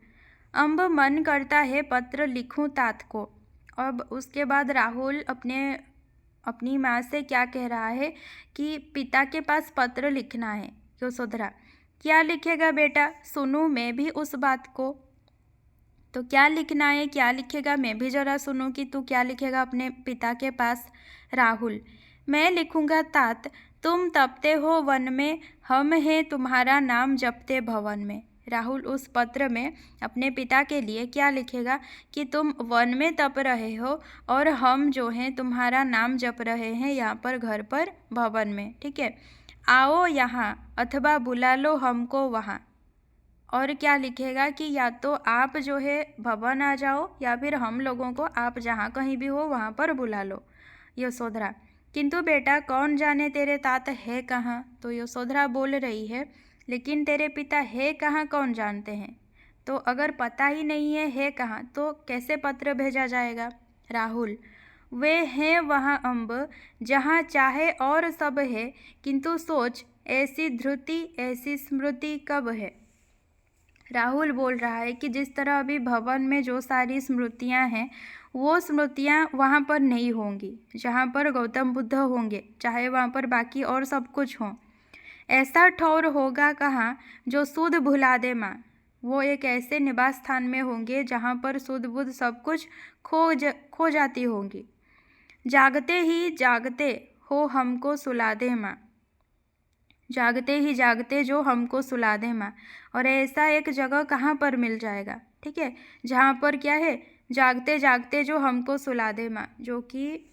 अम्ब मन करता है पत्र लिखूं तात को। अब उसके बाद राहुल अपनी माँ से क्या कह रहा है कि पिता के पास पत्र लिखना है। यशोधरा, क्या लिखेगा बेटा, सुनूं मैं भी उस बात को। तो क्या लिखना है, क्या लिखेगा, मैं भी जरा सुनूं कि तू क्या लिखेगा अपने पिता के पास। राहुल, मैं लिखूंगा तात, तुम तपते हो वन में, हम हैं तुम्हारा नाम जपते भवन में। राहुल उस पत्र में अपने पिता के लिए क्या लिखेगा कि तुम वन में तप रहे हो और हम जो हैं तुम्हारा नाम जप रहे हैं यहाँ पर घर पर भवन में। ठीक है, आओ यहाँ अथवा बुला लो हमको वहाँ। और क्या लिखेगा कि या तो आप जो है भवन आ जाओ या फिर हम लोगों को आप जहाँ कहीं भी हो वहाँ पर बुला लो। यशोधरा, किंतु बेटा कौन जाने तेरे तात है कहाँ? तो यशोधरा बोल रही है, लेकिन तेरे पिता है कहाँ कौन जानते हैं? तो अगर पता ही नहीं है कहाँ तो कैसे पत्र भेजा जाएगा? राहुल, वे हैं वहाँ अम्ब जहाँ चाहे और सब है, किंतु सोच ऐसी धृति ऐसी स्मृति कब है? राहुल बोल रहा है कि जिस तरह अभी भवन में जो सारी स्मृतियां हैं वो स्मृतियां वहाँ पर नहीं होंगी जहाँ पर गौतम बुद्ध होंगे, चाहे वहाँ पर बाकी और सब कुछ हो। ऐसा ठौर होगा कहाँ जो सुध भुला दे माँ, वो एक ऐसे निवास स्थान में होंगे जहाँ पर सुध बुध सब कुछ खो जाती होंगी। जागते ही जागते हो हमको सुला दे माँ, जागते ही जागते जो हमको सुला दे माँ। और ऐसा एक जगह कहाँ पर मिल जाएगा? ठीक है, जहाँ पर क्या है, जागते जागते जो हमको सुला दे माँ, जो कि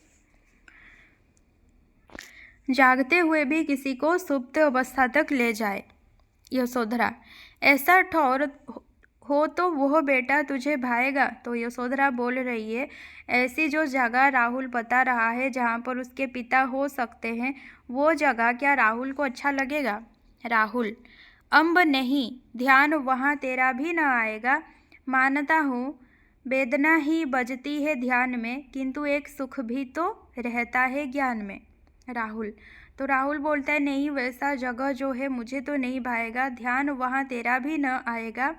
जागते हुए भी किसी को सुप्त अवस्था तक ले जाए। यशोधरा, ऐसा ठौर हो तो वह बेटा तुझे भाएगा। तो यशोधरा बोल रही है, ऐसी जो जगह राहुल बता रहा है जहाँ पर उसके पिता हो सकते हैं, वो जगह क्या राहुल को अच्छा लगेगा? राहुल, अम्ब नहीं, ध्यान वहाँ तेरा भी न आएगा। मानता हूँ वेदना ही बजती है ध्यान में, किंतु एक सुख भी तो रहता है ज्ञान में। राहुल, तो राहुल बोलता है नहीं, वैसा जगह जो है मुझे तो नहीं भाएगा, ध्यान वहाँ तेरा भी न आएगा।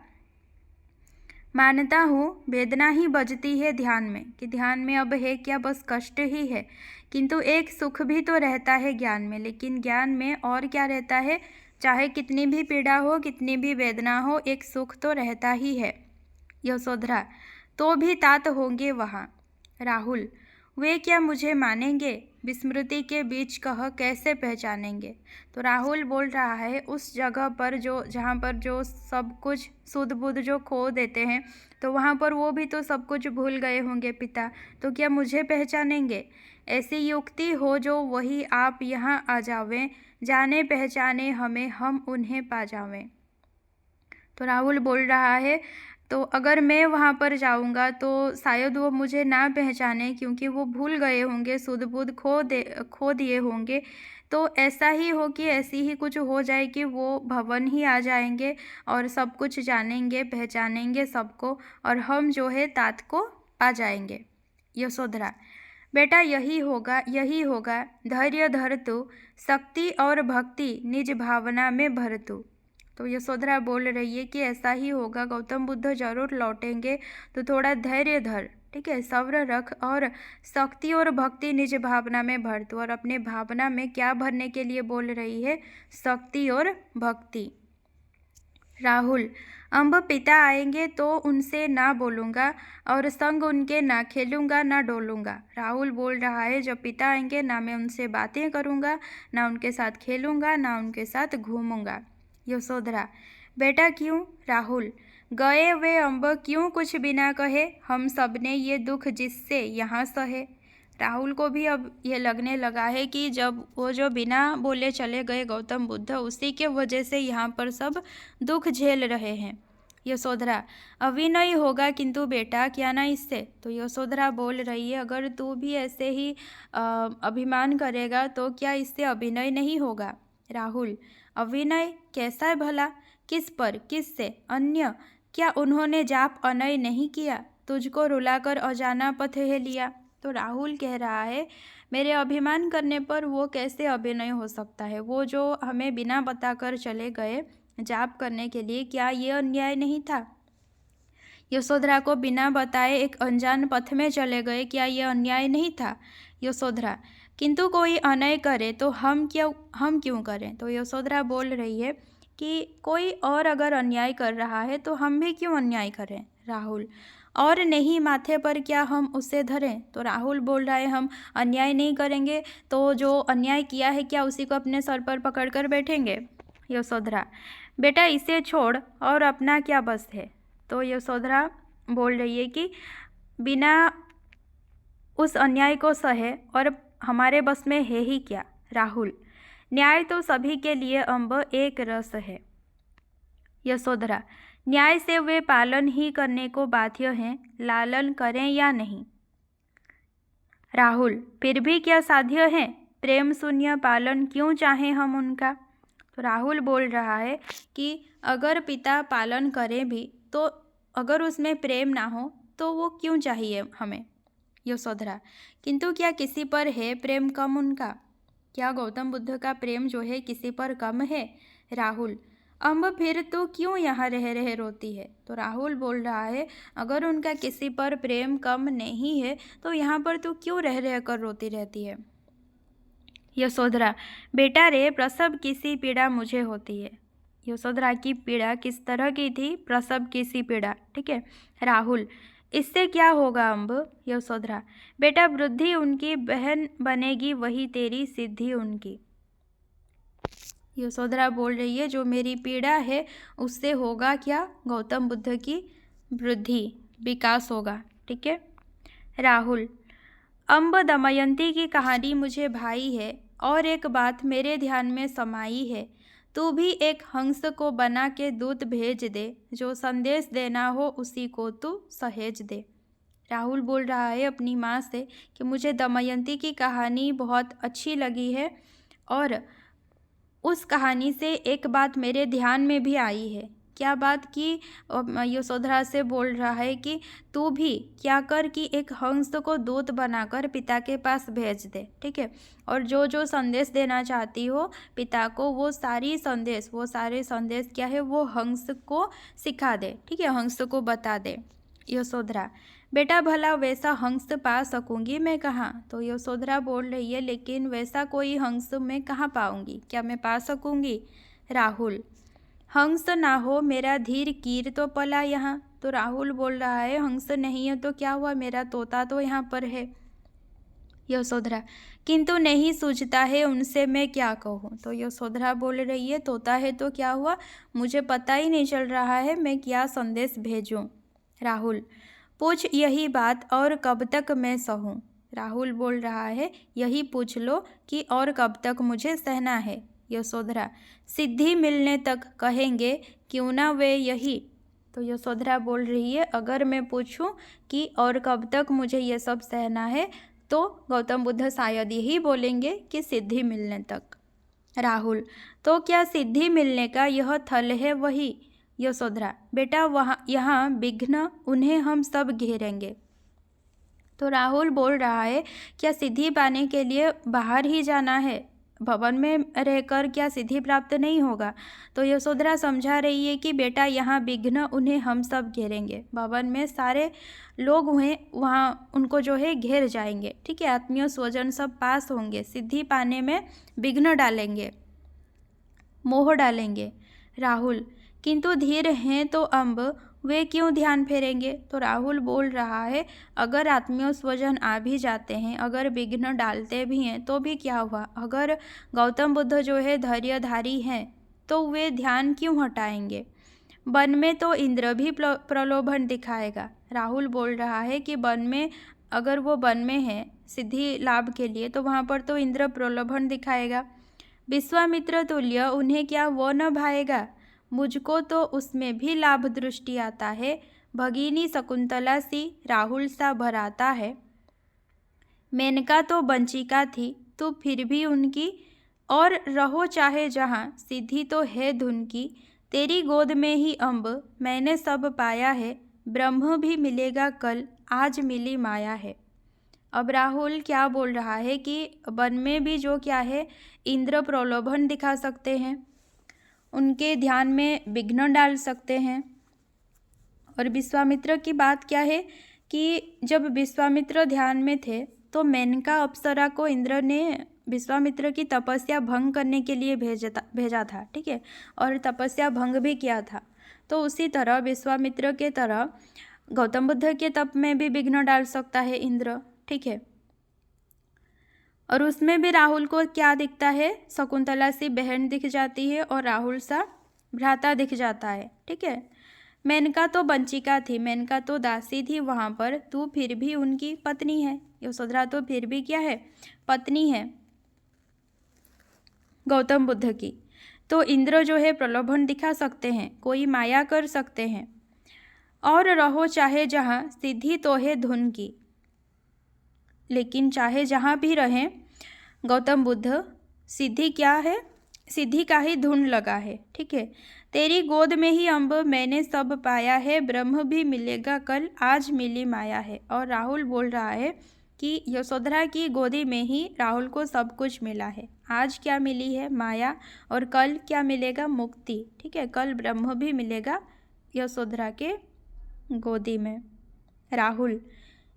मानता हूँ वेदना ही बजती है ध्यान में, कि ध्यान में अब है क्या, बस कष्ट ही है, किंतु एक सुख भी तो रहता है ज्ञान में। लेकिन ज्ञान में और क्या रहता है, चाहे कितनी भी पीड़ा हो कितनी भी वेदना हो, एक सुख तो रहता ही है। यशोधरा, तो भी तात होंगे वहाँ। राहुल, वे क्या मुझे मानेंगे? विस्मृति के बीच कह कैसे पहचानेंगे। तो राहुल बोल रहा है उस जगह पर जहाँ पर जो सब कुछ सुध बुध जो खो देते हैं, तो वहाँ पर वो भी तो सब कुछ भूल गए होंगे पिता, तो क्या मुझे पहचानेंगे। ऐसी युक्ति हो जो वही आप यहाँ आ जावें, जाने पहचाने हमें हम उन्हें पा जावें। तो राहुल बोल रहा है तो अगर मैं वहाँ पर जाऊँगा तो शायद वो मुझे ना पहचाने, क्योंकि वो भूल गए होंगे, सुध बुध खो दिए होंगे। तो ऐसा ही हो कि ऐसी ही कुछ हो जाए कि वो भवन ही आ जाएंगे और सब कुछ जानेंगे, पहचानेंगे सबको, और हम जो है तात को पा जाएंगे। यशोधरा, बेटा यही होगा, यही होगा, धैर्य धर तू, शक्ति और भक्ति निज भावना में भर तू। तो यशोधरा बोल रही है कि ऐसा ही होगा, गौतम बुद्ध जरूर लौटेंगे, तो थोड़ा धैर्य धर, ठीक है, सब्र रख, और शक्ति और भक्ति निज भावना में भर तू। और अपने भावना में क्या भरने के लिए बोल रही है? शक्ति और भक्ति। राहुल, अम्ब पिता आएंगे तो उनसे ना बोलूँगा और संग उनके ना खेलूँगा ना डोलूँगा। राहुल बोल रहा है जब पिता आएंगे ना मैं उनसे बातें करूँगा, ना उनके साथ खेलूँगा, ना उनके साथ घूमूँगा। यशोधरा, बेटा क्यों? राहुल, गए वे अम्ब क्यों कुछ बिना कहे, हम सब ने ये दुख जिससे यहाँ सहे। राहुल को भी अब ये लगने लगा है कि जब वो जो बिना बोले चले गए गौतम बुद्ध, उसी के वजह से यहाँ पर सब दुख झेल रहे हैं। यशोधरा, अभिनय होगा किंतु बेटा क्या ना इससे। तो यशोधरा बोल रही है अगर तू भी ऐसे ही अभिमान करेगा तो क्या इससे अभिनय नहीं होगा। राहुल, अभिनय कैसा है भला? किस पर, किससे? अन्य? क्या उन्होंने जाप अनय नहीं किया, तुझको रुलाकर अजाना पथ है लिया। तो राहुल कह रहा है मेरे अभिमान करने पर वो कैसे अभिनय हो सकता है, वो जो हमें बिना बताकर चले गए जाप करने के लिए, क्या ये अन्याय नहीं था? यशोधरा को बिना बताए एक अनजान पथ में चले गए, क्या ये अन्याय नहीं था? यशोधरा, किंतु कोई अनय करे तो हम क्यों करें। तो यशोधरा बोल रही है कि कोई और अगर अन्याय कर रहा है तो हम भी क्यों अन्याय करें। राहुल, और नहीं माथे पर क्या हम उसे धरें। तो राहुल बोल रहा है हम अन्याय नहीं करेंगे तो जो अन्याय किया है क्या उसी को अपने सर पर पकड़ कर बैठेंगे। यशोधरा, बेटा इसे छोड़ और अपना क्या बस है। तो यशोधरा बोल रही है कि बिना उस अन्याय को सहे और हमारे बस में है ही क्या। राहुल, न्याय तो सभी के लिए अम्ब एक रस है। यशोधरा, न्याय से वे पालन ही करने को बाध्य हैं, लालन करें या नहीं। राहुल, फिर भी क्या साध्य है, प्रेम शून्य पालन क्यों चाहें हम उनका। तो राहुल बोल रहा है कि अगर पिता पालन करें भी तो अगर उसमें प्रेम ना हो तो वो क्यों चाहिए हमें। यशोधरा, किंतु क्या किसी पर है प्रेम कम उनका? क्या गौतम बुद्ध का प्रेम जो है किसी पर कम है। राहुल, अम्ब फिर तो क्यों यहाँ रह रहे रोती है। तो राहुल बोल रहा है अगर उनका किसी पर प्रेम कम नहीं है तो यहाँ पर तू क्यों रह रह कर रोती रहती है। यशोधरा, बेटा रे प्रसव की सी पीड़ा मुझे होती है। यशोधरा की पीड़ा किस तरह की थी? प्रसव की सी पीड़ा, ठीक है। राहुल, इससे क्या होगा अम्ब। यशोधरा, बेटा वृद्धि उनकी बहन बनेगी, वही तेरी सिद्धि उनकी। यशोधरा बोल रही है जो मेरी पीड़ा है उससे होगा क्या? गौतम बुद्ध की वृद्धि, विकास होगा, ठीक है। राहुल, अम्ब दमयंती की कहानी मुझे भाई है और एक बात मेरे ध्यान में समाई है, तू भी एक हंस को बना के दूत भेज दे, जो संदेश देना हो उसी को तू सहेज दे। राहुल बोल रहा है अपनी माँ से कि मुझे दमयंती की कहानी बहुत अच्छी लगी है और उस कहानी से एक बात मेरे ध्यान में भी आई है। क्या बात की? यशोधरा से बोल रहा है कि तू भी क्या कर कि एक हंस को दूत बनाकर पिता के पास भेज दे, ठीक है, और जो जो संदेश देना चाहती हो पिता को वो सारे संदेश क्या है वो हंस को सिखा दे, ठीक है, हंस को बता दे। यशोधरा, बेटा भला वैसा हंस पा सकूंगी मैं कहाँ। तो यशोधरा बोल रही है लेकिन वैसा कोई हंस मैं कहाँ पाऊंगी, क्या मैं पा सकूंगी। राहुल, हंस ना हो मेरा धीर कीर तो पला यहाँ। तो राहुल बोल रहा है हंस नहीं है तो क्या हुआ, मेरा तोता तो यहाँ पर है। यशोधरा, किंतु नहीं सूझता है उनसे मैं क्या कहूँ। तो यशोधरा बोल रही है, तोता है तो क्या हुआ, मुझे पता ही नहीं चल रहा है मैं क्या संदेश भेजूँ। राहुल, पूछ यही बात और कब तक मैं सहूँ। राहुल बोल रहा है, यही पूछ लो कि और कब तक मुझे सहना है। यशोधरा, सिद्धि मिलने तक कहेंगे, क्यों ना वे यही। तो यशोधरा बोल रही है, अगर मैं पूछूं कि और कब तक मुझे ये सब सहना है, तो गौतम बुद्ध शायद यही बोलेंगे कि सिद्धि मिलने तक। राहुल, तो क्या सिद्धि मिलने का यह थल है वही। यशोधरा, बेटा वहाँ यहाँ विघ्न उन्हें हम सब घेरेंगे। तो राहुल बोल रहा है, क्या सिद्धि पाने के लिए बाहर ही जाना है, भवन में रहकर क्या सिद्धि प्राप्त नहीं होगा। तो यशोधरा समझा रही है कि बेटा यहाँ विघ्न उन्हें हम सब घेरेंगे, भवन में सारे लोग हुए वहाँ उनको जो है घेर जाएंगे, ठीक है, आत्मीय स्वजन सब पास होंगे, सिद्धि पाने में विघ्न डालेंगे, मोह डालेंगे। राहुल, किंतु धीर हैं तो अम्ब, वे क्यों ध्यान फेरेंगे। तो राहुल बोल रहा है, अगर आत्मीय स्वजन आ भी जाते हैं, अगर विघ्न डालते भी हैं तो भी क्या हुआ, अगर गौतम बुद्ध जो है धैर्यधारी हैं तो वे ध्यान क्यों हटाएंगे। वन में तो इंद्र भी प्रलोभन दिखाएगा। राहुल बोल रहा है कि वन में, अगर वो वन में है सिद्धि लाभ के लिए, तो वहाँ पर तो इंद्र प्रलोभन दिखाएगा। विश्वामित्र तुल्य उन्हें क्या वो न भाएगा, मुझको तो उसमें भी लाभ दृष्टि आता है। भगिनी शकुंतला सी राहुल सा भराता है। मेनका तो वंचिका थी, तो फिर भी उनकी, और रहो चाहे जहाँ, सिद्धि तो है धुन की। तेरी गोद में ही अम्ब मैंने सब पाया है, ब्रह्म भी मिलेगा कल, आज मिली माया है। अब राहुल क्या बोल रहा है कि वन में भी जो क्या है, इंद्र प्रलोभन दिखा सकते हैं, उनके ध्यान में विघ्न डाल सकते हैं। और विश्वामित्र की बात क्या है कि जब विश्वामित्र ध्यान में थे तो मेनका अप्सरा को इंद्र ने विश्वामित्र की तपस्या भंग करने के लिए भेजा था, ठीक है, और तपस्या भंग भी किया था। तो उसी तरह विश्वामित्र के तरह गौतम बुद्ध के तप में भी विघ्न डाल सकता है इंद्र, ठीक है। और उसमें भी राहुल को क्या दिखता है, शकुंतला सी बहन दिख जाती है और राहुल सा भ्राता दिख जाता है, ठीक है। मेनका तो वंचिका थी, मेनका तो दासी थी वहाँ पर, तू फिर भी उनकी पत्नी है। यशोधरा तो फिर भी क्या है, पत्नी है गौतम बुद्ध की। तो इंद्र जो है प्रलोभन दिखा सकते हैं, कोई माया कर सकते हैं। और रहो चाहे जहाँ, सिद्धि तो है धुन की। लेकिन चाहे जहाँ भी रहें गौतम बुद्ध, सिद्धि क्या है, सिद्धि का ही धुन लगा है, ठीक है। तेरी गोद में ही अम्ब मैंने सब पाया है, ब्रह्म भी मिलेगा कल, आज मिली माया है। और राहुल बोल रहा है कि यशोधरा की गोदी में ही राहुल को सब कुछ मिला है, आज क्या मिली है, माया, और कल क्या मिलेगा, मुक्ति, ठीक है, कल ब्रह्म भी मिलेगा यशोधरा के गोदी में। राहुल,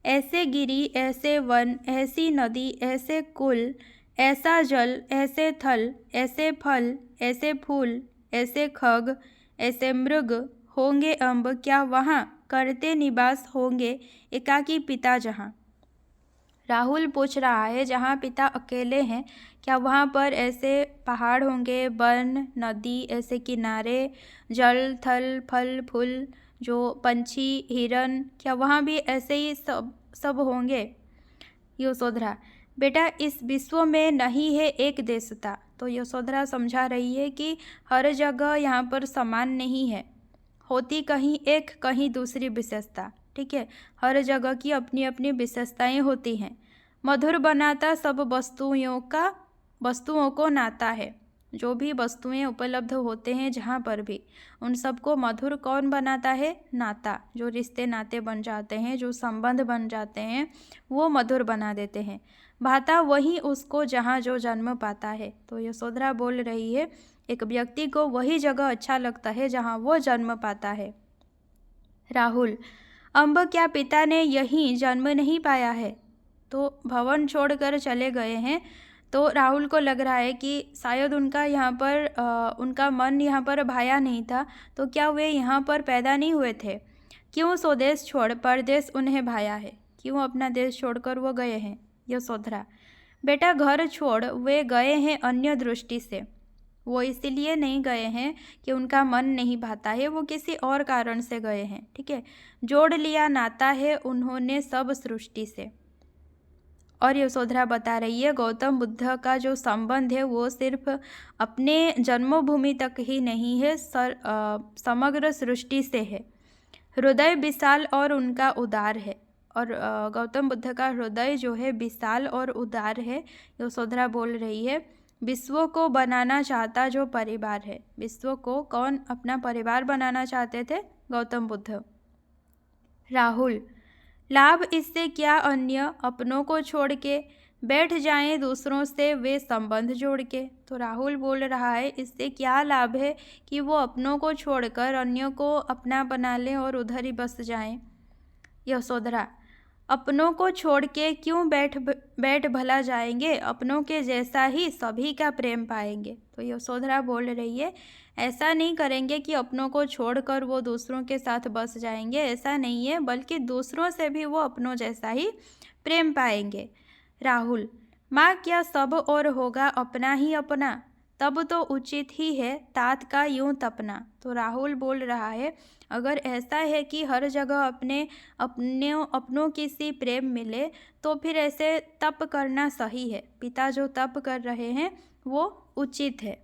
ऐसे गिरी, ऐसे वन, ऐसी नदी, ऐसे कुल, ऐसा जल, ऐसे थल, ऐसे फल, ऐसे फूल, ऐसे खग, ऐसे मृग, होंगे अम्ब क्या वहाँ, करते निवास होंगे एकाकी पिता जहाँ। राहुल पूछ रहा है, जहाँ पिता अकेले हैं क्या वहाँ पर ऐसे पहाड़ होंगे, वन, नदी, ऐसे किनारे, जल, थल, फल, फूल, जो पंछी, हिरन, क्या वहाँ भी ऐसे ही सब होंगे। यशोधरा, बेटा इस विश्व में नहीं है एक देशता। तो यशोधरा समझा रही है कि हर जगह यहाँ पर समान नहीं है, होती कहीं एक कहीं दूसरी विशेषता, ठीक है, हर जगह की अपनी अपनी विशेषताएं होती हैं। मधुर बनाता सब वस्तुओं को नाता है, जो भी वस्तुएं उपलब्ध होते हैं जहाँ पर भी, उन सबको मधुर कौन बनाता है, नाता, जो रिश्ते नाते बन जाते हैं, जो संबंध बन जाते हैं, वो मधुर बना देते हैं। भाता वही उसको जहाँ जो जन्म पाता है। तो यशोधरा बोल रही है, एक व्यक्ति को वही जगह अच्छा लगता है जहाँ वो जन्म पाता है। राहुल, अम्ब क्या पिता ने यहीं जन्म नहीं पाया है, तो भवन छोड़कर चले गए हैं। तो राहुल को लग रहा है कि शायद उनका यहाँ पर उनका मन यहाँ पर भाया नहीं था, तो क्या वे यहाँ पर पैदा नहीं हुए थे, क्यों स्वदेश छोड़ परदेश उन्हें भाया है, क्यों अपना देश छोड़कर वो गए हैं, यशोधरा, बेटा घर छोड़ वे गए हैं अन्य दृष्टि से। वो इसीलिए नहीं गए हैं कि उनका मन नहीं भाता है, वो किसी और कारण से गए हैं। ठीक है, जोड़ लिया नाता है उन्होंने सब सृष्टि से। और यशोधरा बता रही है गौतम बुद्ध का जो संबंध है वो सिर्फ अपने जन्मभूमि तक ही नहीं है, समग्र सृष्टि से है। हृदय विशाल और उनका उदार है। और गौतम बुद्ध का हृदय जो है विशाल और उदार है। यशोधरा बोल रही है विश्व को बनाना चाहता जो परिवार है। विश्व को कौन अपना परिवार बनाना चाहते थे? गौतम बुद्ध। राहुल, लाभ इससे क्या अन्य अपनों को छोड़ के बैठ जाएं दूसरों से वे संबंध जोड़ के। तो राहुल बोल रहा है इससे क्या लाभ है कि वो अपनों को छोड़कर अन्यों को अपना बना लें और उधर ही बस जाएं। यशोधरा, अपनों को छोड़ के क्यों बैठ भला जाएंगे, अपनों के जैसा ही सभी का प्रेम पाएंगे। तो यशोधरा बोल रही है ऐसा नहीं करेंगे कि अपनों को छोड़कर वो दूसरों के साथ बस जाएंगे, ऐसा नहीं है, बल्कि दूसरों से भी वो अपनों जैसा ही प्रेम पाएंगे। राहुल, माँ क्या सब और होगा अपना ही अपना, तब तो उचित ही है तात का यूं तपना। तो राहुल बोल रहा है अगर ऐसा है कि हर जगह अपनों की सी प्रेम मिले तो फिर ऐसे तप करना सही है। पिता जो तप कर रहे हैं वो उचित है।